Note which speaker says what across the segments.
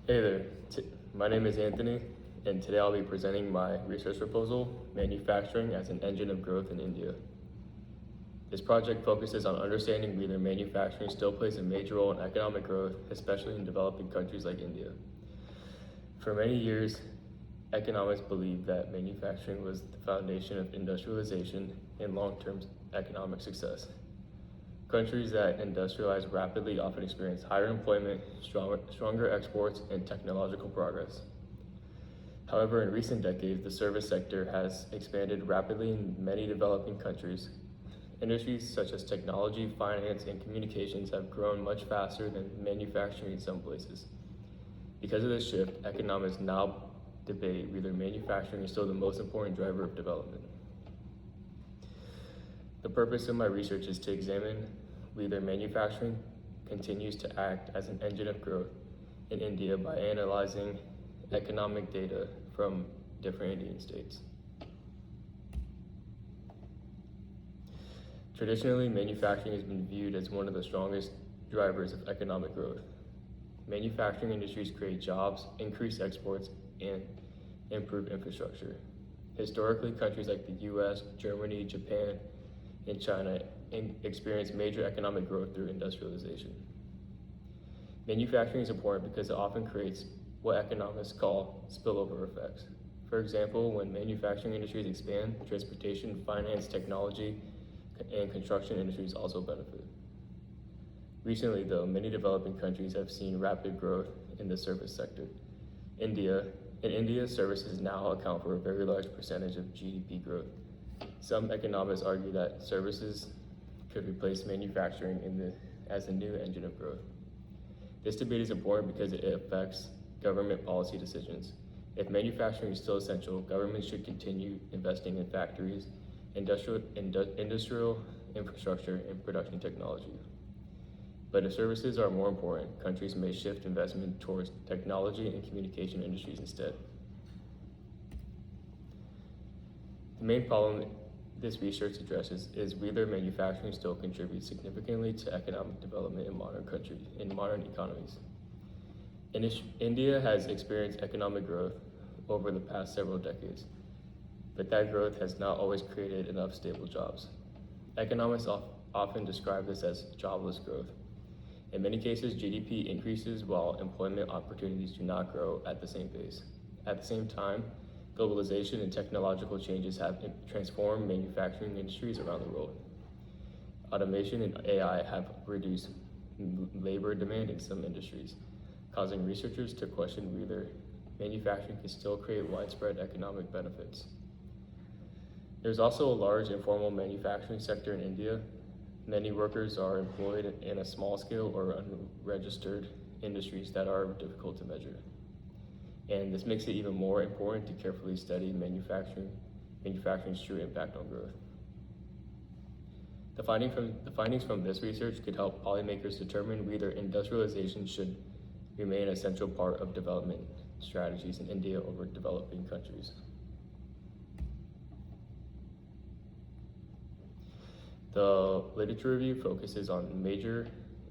Speaker 1: Hey there, my name is Anthony, and today I'll be presenting my research proposal, Manufacturing as an Engine of Growth in India. This project focuses on understanding whether manufacturing still plays a major role in economic growth, especially in developing countries like India. For many years, economists believed that manufacturing was the foundation of industrialization and long-term economic success. Countries that industrialize rapidly often experience higher employment, stronger exports, and technological progress. However, in recent decades, the service sector has expanded rapidly in many developing countries. Industries such as technology, finance, and communications have grown much faster than manufacturing in some places. Because of this shift, economists now debate whether manufacturing is still the most important driver of development. The purpose of my research is to examine whether manufacturing continues to act as an engine of growth in India by analyzing economic data from different Indian states. Traditionally, manufacturing has been viewed as one of the strongest drivers of economic growth. Manufacturing industries create jobs, increase exports, and improve infrastructure. Historically, countries like the US, Germany, Japan, and China experience major economic growth through industrialization. Manufacturing is important because it often creates what economists call spillover effects. For example, when manufacturing industries expand, transportation, finance, technology, and construction industries also benefit. Recently, though, many developing countries have seen rapid growth in the service sector. In India, services now account for a very large percentage of GDP growth. Some economists argue that services could replace manufacturing as a new engine of growth. This debate is important because it affects government policy decisions. If manufacturing is still essential, governments should continue investing in factories, industrial infrastructure, and production technology. But if services are more important, countries may shift investment towards technology and communication industries instead. The main problem this research addresses is whether manufacturing still contributes significantly to economic development in modern economies. India has experienced economic growth over the past several decades, but that growth has not always created enough stable jobs. Economists often describe this as jobless growth. In many cases, GDP increases while employment opportunities do not grow at the same pace. At the same time, globalization and technological changes have transformed manufacturing industries around the world. Automation and AI have reduced labor demand in some industries, causing researchers to question whether manufacturing can still create widespread economic benefits. There's also a large informal manufacturing sector in India. Many workers are employed in a small scale or unregistered industries that are difficult to measure. And this makes it even more important to carefully study manufacturing's true impact on growth. The findings from this research could help policymakers determine whether industrialization should remain a central part of development strategies in India over developing countries. The literature review focuses on major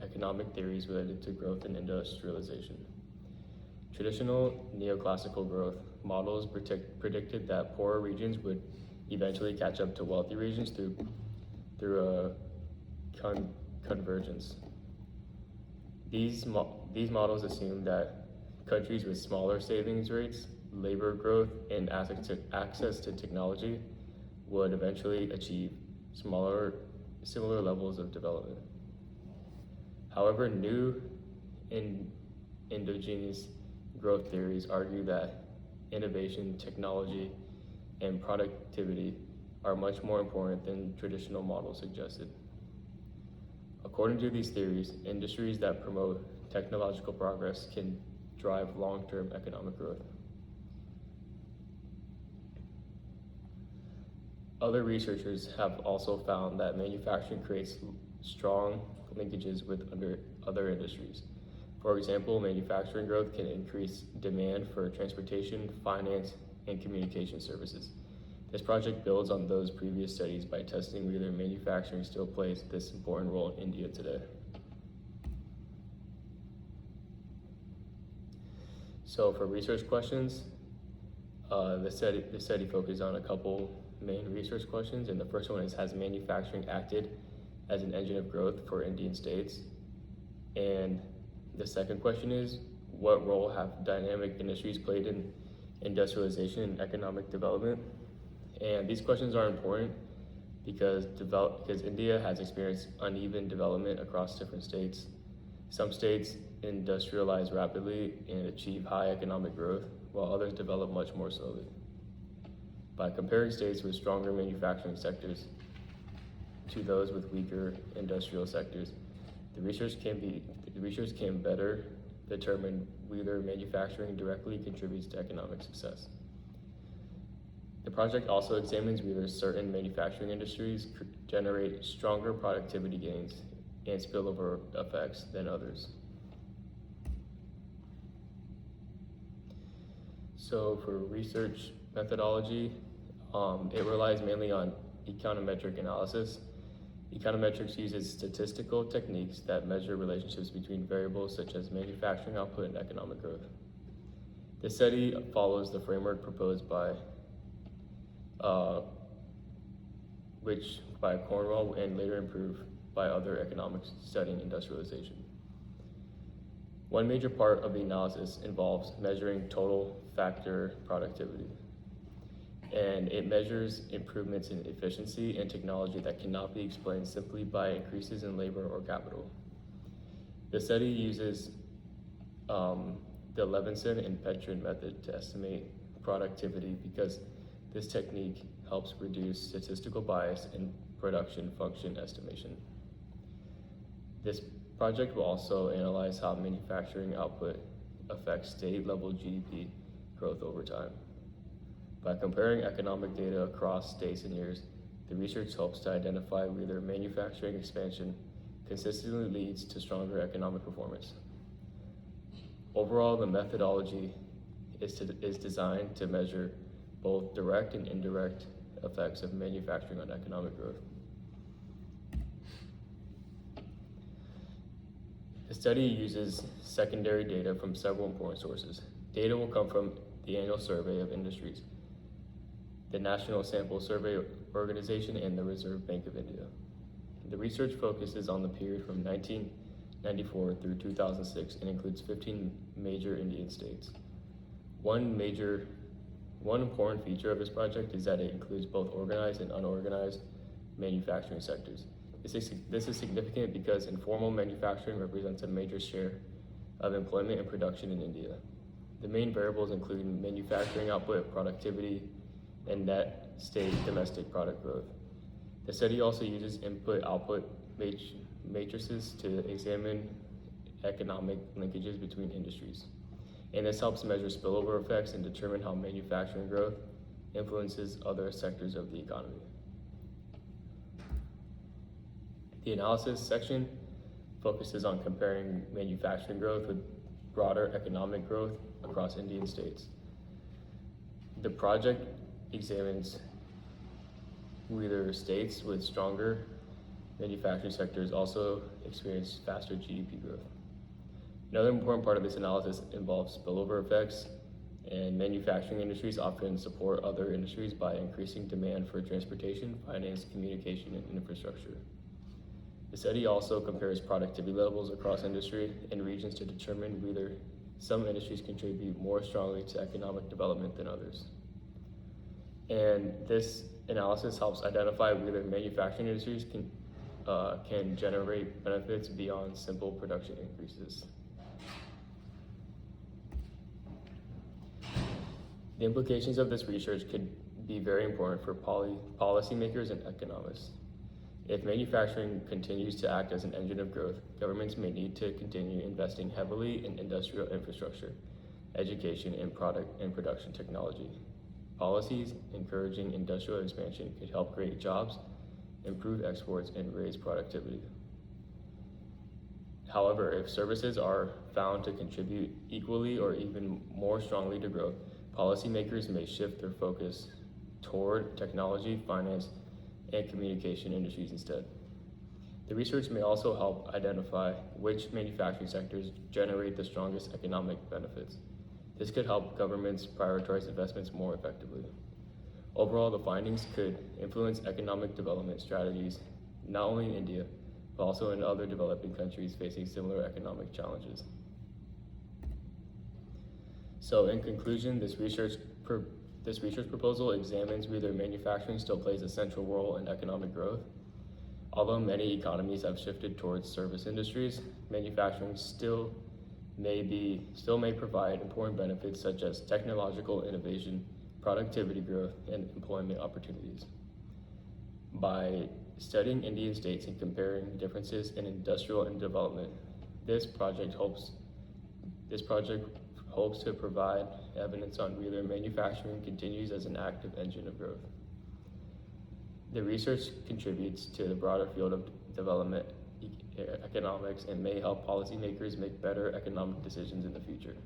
Speaker 1: economic theories related to growth and industrialization. Traditional neoclassical growth models predicted that poorer regions would eventually catch up to wealthy regions through convergence. These models assume that countries with smaller savings rates, labor growth, and access to technology would eventually achieve similar levels of development. However, new endogenous growth theories argue that innovation, technology, and productivity are much more important than traditional models suggested. According to these theories, industries that promote technological progress can drive long-term economic growth. Other researchers have also found that manufacturing creates strong linkages with other industries. For example, manufacturing growth can increase demand for transportation, finance, and communication services. This project builds on those previous studies by testing whether manufacturing still plays this important role in India today. So for research questions, the study focused on a couple main research questions, and the first one is, has manufacturing acted as an engine of growth for Indian states? And the second question is, what role have dynamic industries played in industrialization and economic development? And these questions are important because India has experienced uneven development across different states. Some states industrialize rapidly and achieve high economic growth, while others develop much more slowly. By comparing states with stronger manufacturing sectors to those with weaker industrial sectors, the research can better determine whether manufacturing directly contributes to economic success. The project also examines whether certain manufacturing industries generate stronger productivity gains and spillover effects than others. So for research methodology, it relies mainly on econometric analysis. Econometrics uses statistical techniques that measure relationships between variables such as manufacturing output and economic growth. The study follows the framework proposed by Cornwell and later improved by other economics studying industrialization. One major part of the analysis involves measuring total factor productivity, and it measures improvements in efficiency and technology that cannot be explained simply by increases in labor or capital. The study uses the Levinson and Petrin method to estimate productivity because this technique helps reduce statistical bias in production function estimation. This project will also analyze how manufacturing output affects state-level GDP growth over time. By comparing economic data across states and years, the research helps to identify whether manufacturing expansion consistently leads to stronger economic performance. Overall, the methodology is designed to measure both direct and indirect effects of manufacturing on economic growth. The study uses secondary data from several important sources. Data will come from the Annual Survey of Industries, the National Sample Survey Organization, and the Reserve Bank of India. The research focuses on the period from 1994 through 2006 and includes 15 major Indian states. One important feature of this project is that it includes both organized and unorganized manufacturing sectors. This is significant because informal manufacturing represents a major share of employment and production in India. The main variables include manufacturing output, productivity, and net state domestic product growth. The study also uses input-output matrices to examine economic linkages between industries. And this helps measure spillover effects and determine how manufacturing growth influences other sectors of the economy. The analysis section focuses on comparing manufacturing growth with broader economic growth across Indian states. The project examines whether states with stronger manufacturing sectors also experience faster GDP growth. Another important part of this analysis involves spillover effects, and manufacturing industries often support other industries by increasing demand for transportation, finance, communication, and infrastructure. The study also compares productivity levels across industry and regions to determine whether some industries contribute more strongly to economic development than others. And this analysis helps identify whether manufacturing industries can generate benefits beyond simple production increases. The implications of this research could be very important for policymakers and economists. If manufacturing continues to act as an engine of growth, governments may need to continue investing heavily in industrial infrastructure, education, and product and production technology. Policies encouraging industrial expansion could help create jobs, improve exports, and raise productivity. However, if services are found to contribute equally or even more strongly to growth, policymakers may shift their focus toward technology, finance, and communication industries instead. The research may also help identify which manufacturing sectors generate the strongest economic benefits. This could help governments prioritize investments more effectively. Overall, the findings could influence economic development strategies, not only in India, but also in other developing countries facing similar economic challenges. So in conclusion, this research proposal examines whether manufacturing still plays a central role in economic growth. Although many economies have shifted towards service industries, manufacturing still may provide important benefits such as technological innovation, productivity growth, and employment opportunities. By studying Indian states and comparing differences in industrial and development, this project hopes to provide evidence on whether manufacturing continues as an active engine of growth. The research contributes to the broader field of development economics and may help policymakers make better economic decisions in the future.